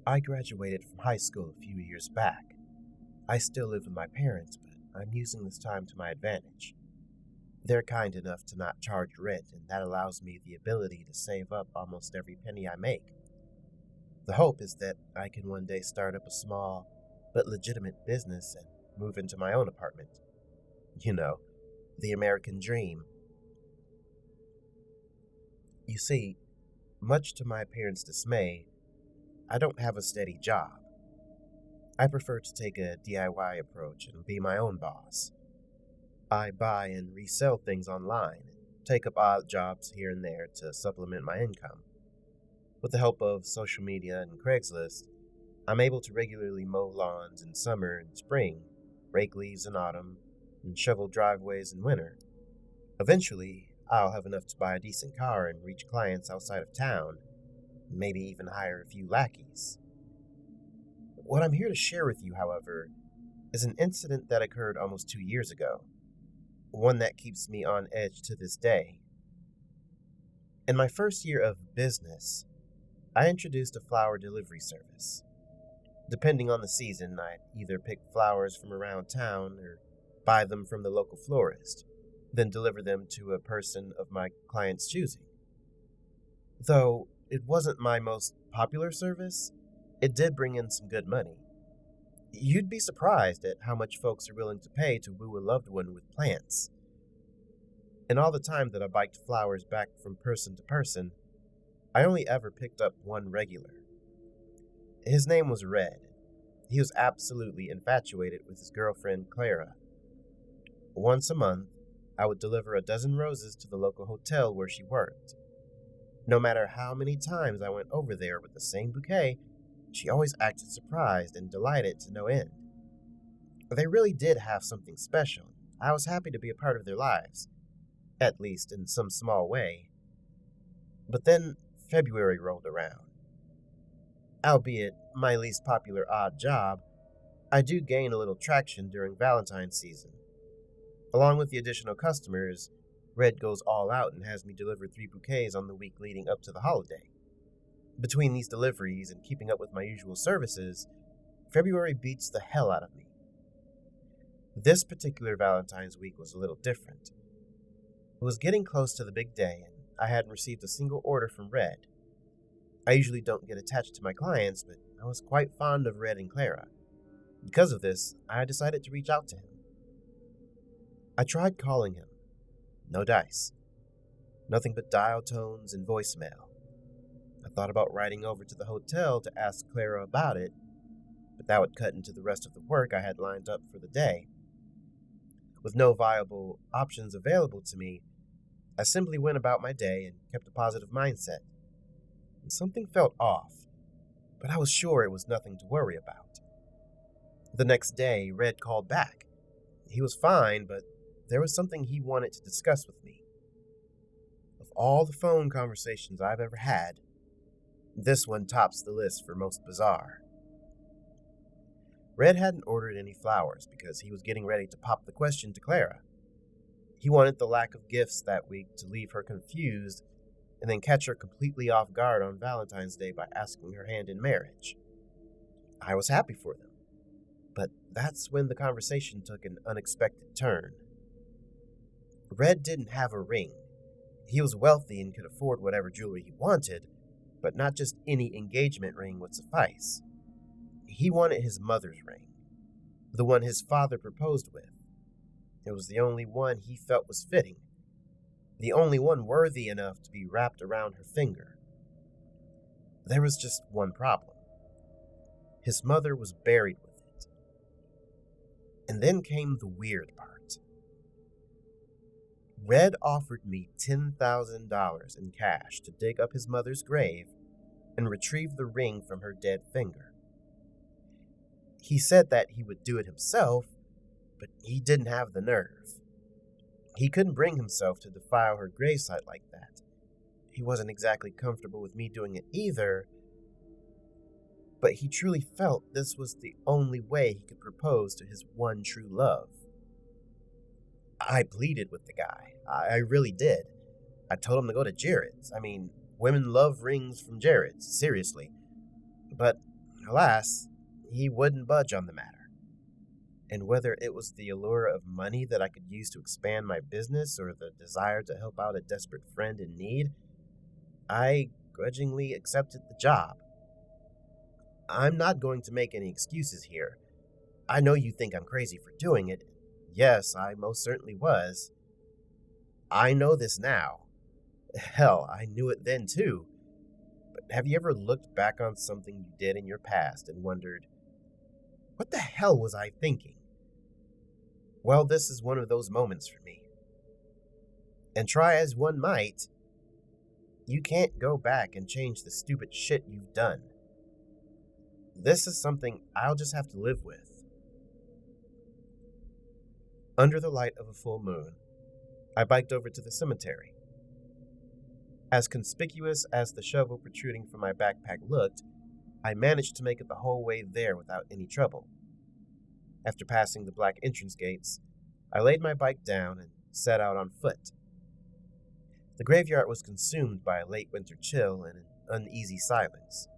I graduated from high school a few years back. I still live with my parents, but I'm using this time to my advantage. They're kind enough to not charge rent, and that allows me the ability to save up almost every penny I make. The hope is that I can one day start up a small but legitimate business and move into my own apartment. You know, the American dream. You see, much to my parents' dismay, I don't have a steady job. I prefer to take a DIY approach and be my own boss. I buy and resell things online and take up odd jobs here and there to supplement my income. With the help of social media and Craigslist, I'm able to regularly mow lawns in summer and spring, rake leaves in autumn, and shovel driveways in winter. Eventually, I'll have enough to buy a decent car and reach clients outside of town, maybe even hire a few lackeys. What I'm here to share with you, however, is an incident that occurred almost 2 years ago, one that keeps me on edge to this day. In my first year of business, I introduced a flower delivery service. Depending on the season, I'd either pick flowers from around town or buy them from the local florist, then deliver them to a person of my client's choosing. Though it wasn't my most popular service, it did bring in some good money. You'd be surprised at how much folks are willing to pay to woo a loved one with plants. In all the time that I biked flowers back from person to person, I only ever picked up one regular. His name was Red. He was absolutely infatuated with his girlfriend, Clara. Once a month, I would deliver a dozen roses to the local hotel where she worked. No matter how many times I went over there with the same bouquet, she always acted surprised and delighted to no end. They really did have something special. I was happy to be a part of their lives, at least in some small way. But then February rolled around. Albeit my least popular odd job, I do gain a little traction during Valentine's season. Along with the additional customers, Red goes all out and has me deliver 3 bouquets on the week leading up to the holiday. Between these deliveries and keeping up with my usual services, February beats the hell out of me. This particular Valentine's week was a little different. It was getting close to the big day, and I hadn't received a single order from Red. I usually don't get attached to my clients, but I was quite fond of Red and Clara. Because of this, I decided to reach out to him. I tried calling him. No dice. Nothing but dial tones and voicemail. I thought about riding over to the hotel to ask Clara about it, but that would cut into the rest of the work I had lined up for the day. With no viable options available to me, I simply went about my day and kept a positive mindset. And something felt off, but I was sure it was nothing to worry about. The next day, Red called back. He was fine, but there was something he wanted to discuss with me. Of all the phone conversations I've ever had, this one tops the list for most bizarre. Red hadn't ordered any flowers because he was getting ready to pop the question to Clara. He wanted the lack of gifts that week to leave her confused and then catch her completely off guard on Valentine's Day by asking her hand in marriage. I was happy for them, but that's when the conversation took an unexpected turn. Red didn't have a ring. He was wealthy and could afford whatever jewelry he wanted, but not just any engagement ring would suffice. He wanted his mother's ring, the one his father proposed with. It was the only one he felt was fitting, the only one worthy enough to be wrapped around her finger. There was just one problem. His mother was buried with it. And then came the weird part. Red offered me $10,000 in cash to dig up his mother's grave and retrieve the ring from her dead finger. He said that he would do it himself, but he didn't have the nerve. He couldn't bring himself to defile her gravesite like that. He wasn't exactly comfortable with me doing it either, but he truly felt this was the only way he could propose to his one true love. I pleaded with the guy. I really did. I told him to go to Jared's. I mean, women love rings from Jared's, seriously. But Alas, he wouldn't budge on the matter. And whether it was the allure of money that I could use to expand my business or the desire to help out a desperate friend in need, I grudgingly accepted the job. I'm not going to make any excuses here. I know you think I'm crazy for doing it. Yes, I most certainly was. I know this now. Hell, I knew it then too. But have you ever looked back on something you did in your past and wondered, what the hell was I thinking? Well, this is one of those moments for me. And try as one might, you can't go back and change the stupid shit you've done. This is something I'll just have to live with. Under the light of a full moon, I biked over to the cemetery. As conspicuous as the shovel protruding from my backpack looked, I managed to make it the whole way there without any trouble. After passing the black entrance gates, I laid my bike down and set out on foot. The graveyard was consumed by a late winter chill and an uneasy silence.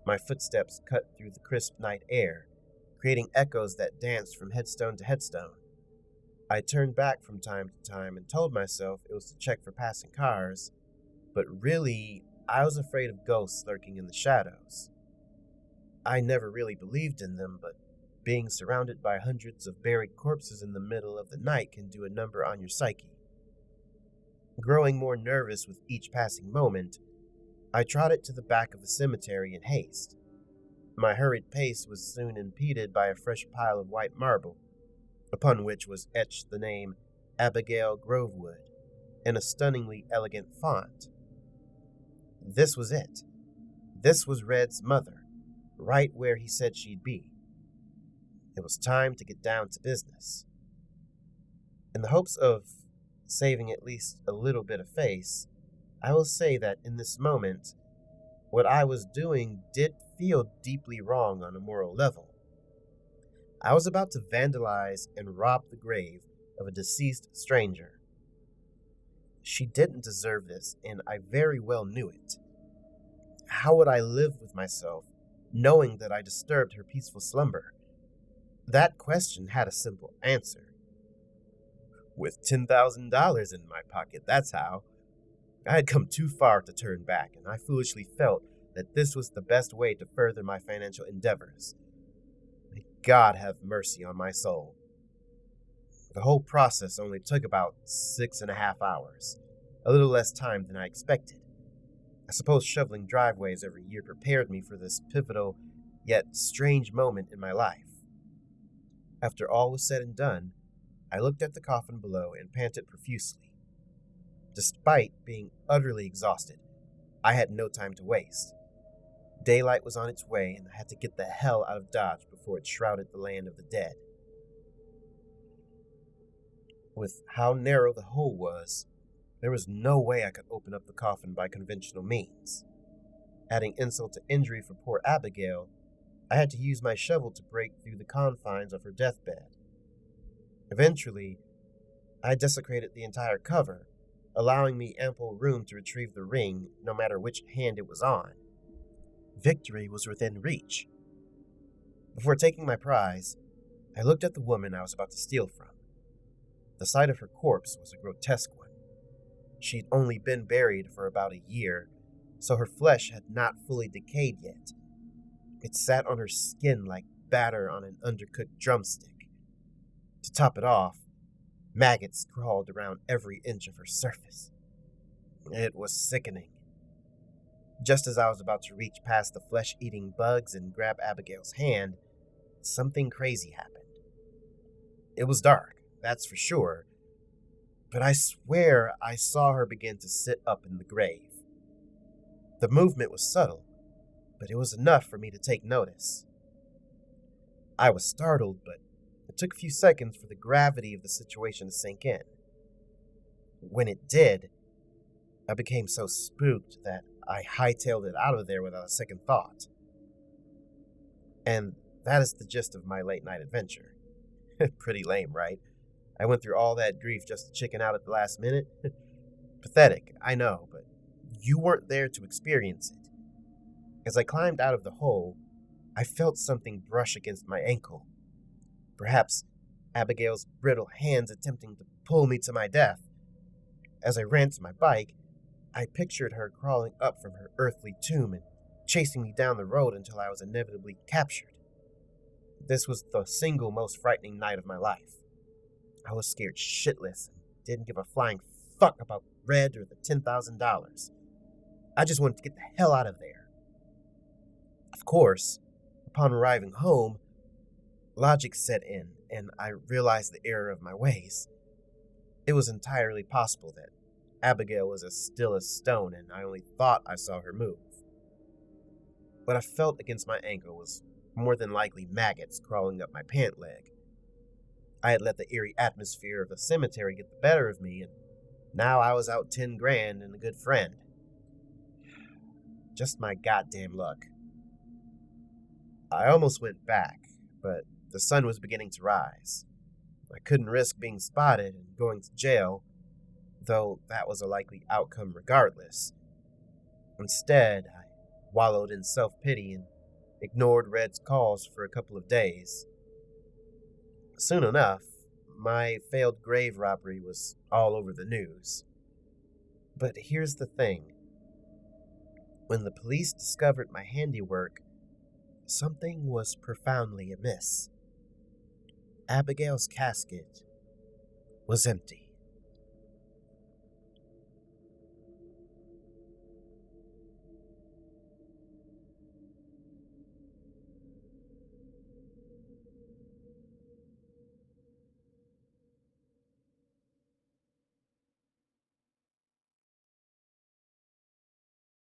My footsteps cut through the crisp night air, creating echoes that danced from headstone to headstone. I turned back from time to time and told myself it was to check for passing cars, but really, I was afraid of ghosts lurking in the shadows. I never really believed in them, but being surrounded by hundreds of buried corpses in the middle of the night can do a number on your psyche. Growing more nervous with each passing moment, I trotted to the back of the cemetery in haste. My hurried pace was soon impeded by a fresh pile of white marble, upon which was etched the name Abigail Grovewood in a stunningly elegant font. This was it. This was Red's mother, right where he said she'd be. It was time to get down to business. In the hopes of saving at least a little bit of face, I will say that in this moment, what I was doing did feel deeply wrong on a moral level. I was about to vandalize and rob the grave of a deceased stranger. She didn't deserve this, and I very well knew it. How would I live with myself, knowing that I disturbed her peaceful slumber? That question had a simple answer. With $10,000 in my pocket, that's how. I had come too far to turn back, and I foolishly felt that this was the best way to further my financial endeavors. May God have mercy on my soul. The whole process only took about 6.5 hours, a little less time than I expected. I suppose shoveling driveways every year prepared me for this pivotal, yet strange moment in my life. After all was said and done, I looked at the coffin below and panted profusely. Despite being utterly exhausted, I had no time to waste. Daylight was on its way, and I had to get the hell out of Dodge before it shrouded the land of the dead. With how narrow the hole was, there was no way I could open up the coffin by conventional means. Adding insult to injury for poor Abigail, I had to use my shovel to break through the confines of her deathbed. Eventually, I desecrated the entire cover, allowing me ample room to retrieve the ring no matter which hand it was on. Victory was within reach. Before taking my prize, I looked at the woman I was about to steal from. The sight of her corpse was a grotesque one. She'd only been buried for about a year, so her flesh had not fully decayed yet. It sat on her skin like batter on an undercooked drumstick. To top it off, maggots crawled around every inch of her surface. It was sickening. Just as I was about to reach past the flesh-eating bugs and grab Abigail's hand, something crazy happened. It was dark, that's for sure, but I swear I saw her begin to sit up in the grave. The movement was subtle, but it was enough for me to take notice. I was startled, but it took a few seconds for the gravity of the situation to sink in. When it did, I became so spooked that I hightailed it out of there without a second thought. And that is the gist of my late-night adventure. Pretty lame, right? I went through all that grief just to chicken out at the last minute. Pathetic, I know, but you weren't there to experience it. As I climbed out of the hole, I felt something brush against my ankle. Perhaps Abigail's brittle hands attempting to pull me to my death. As I ran to my bike, I pictured her crawling up from her earthly tomb and chasing me down the road until I was inevitably captured. This was the single most frightening night of my life. I was scared shitless and didn't give a flying fuck about Red or the $10,000. I just wanted to get the hell out of there. Of course, upon arriving home, logic set in, and I realized the error of my ways. It was entirely possible that Abigail was as still as stone, and I only thought I saw her move. What I felt against my ankle was more than likely maggots crawling up my pant leg. I had let the eerie atmosphere of the cemetery get the better of me, and now I was out 10 grand and a good friend. Just my goddamn luck. I almost went back, but the sun was beginning to rise. I couldn't risk being spotted and going to jail, though that was a likely outcome regardless. Instead, I wallowed in self-pity and ignored Red's calls for a couple of days. Soon enough, my failed grave robbery was all over the news. But here's the thing. When the police discovered my handiwork, something was profoundly amiss. Abigail's casket was empty.